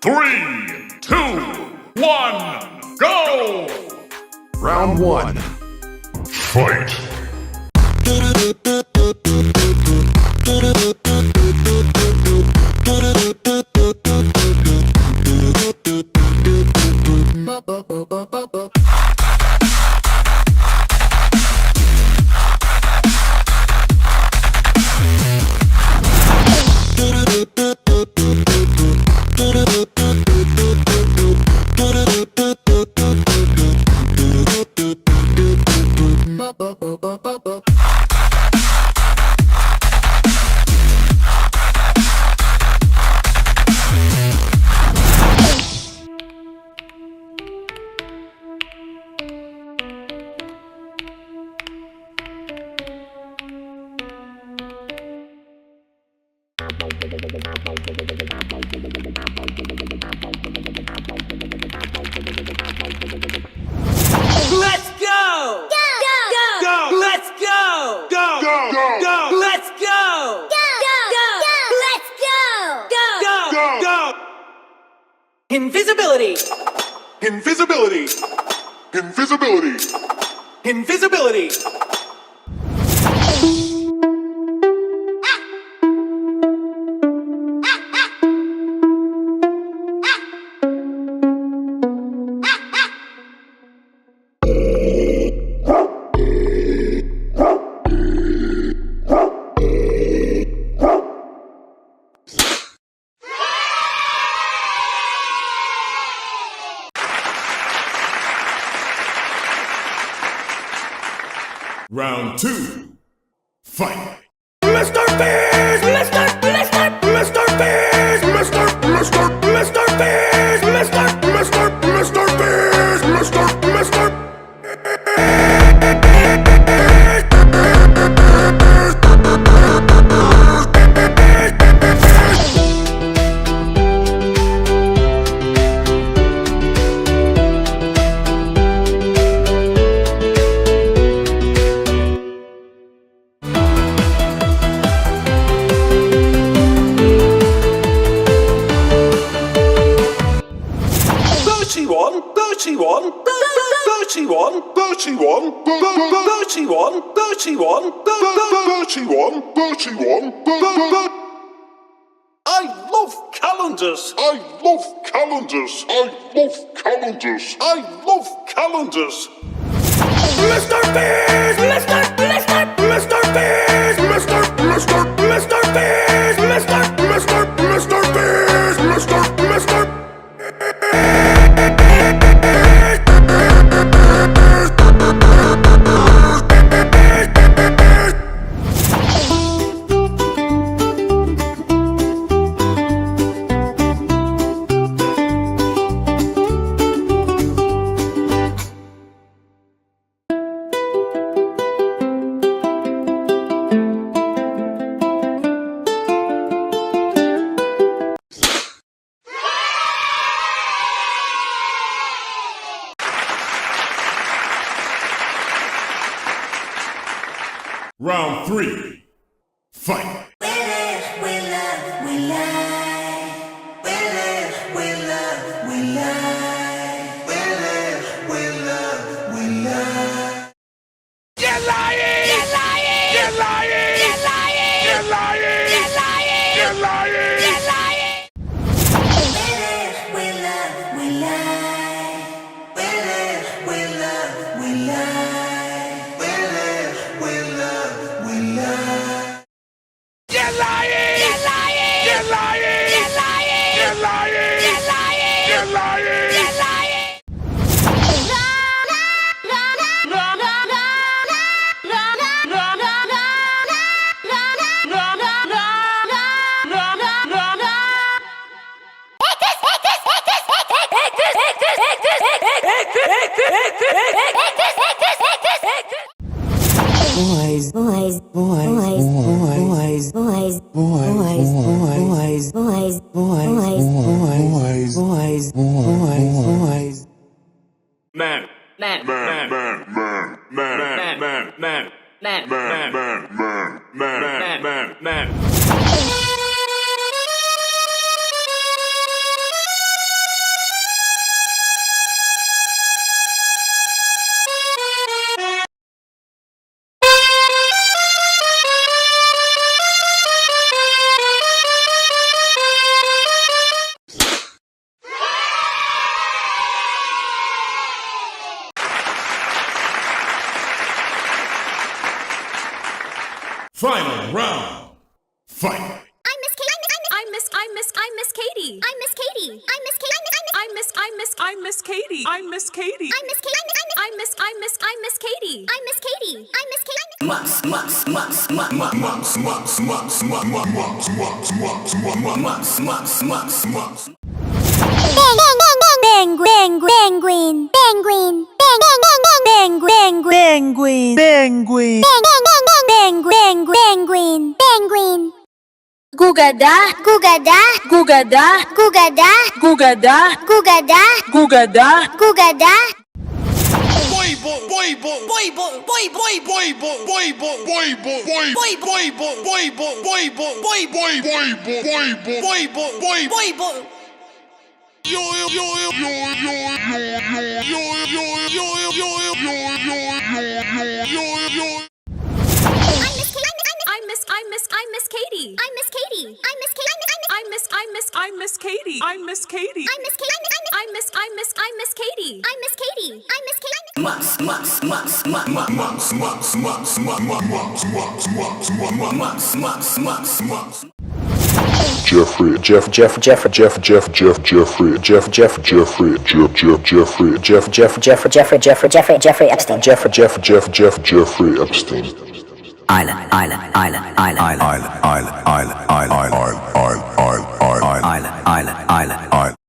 3, 2, 1, go! Round 1. Fight! Let's go! Go! Go! Go! Let's go! Go! Go! Go! Let's go! Go! Go! Go! Let's go! Go! Go! Go! Invisibility! Invisibility! Invisibility! Invisibility! Round 2. Fight! Mr. Fizz! Mr. Fizz! Mr. Fizz! I love calendars. I love calendars. I love calendars. I love calendars. Mr. Fizz! Mr. Fizz! Mr. Fizz! Mr. Fizz! Mr. Fizz! Round 3. Fight! Man. Final round. Fight. I miss Katie. I miss Katie. I miss Katie. I miss Katie. I miss Katie. I miss Katie. I miss Katie. I miss Katie. Penguin. Gugada. I miss Katie. I miss Katie. I miss Katie. I miss Katie. I miss Katie. I miss Katie. I miss Katie. I miss Katie. I miss Jeffrey Epstein. Island.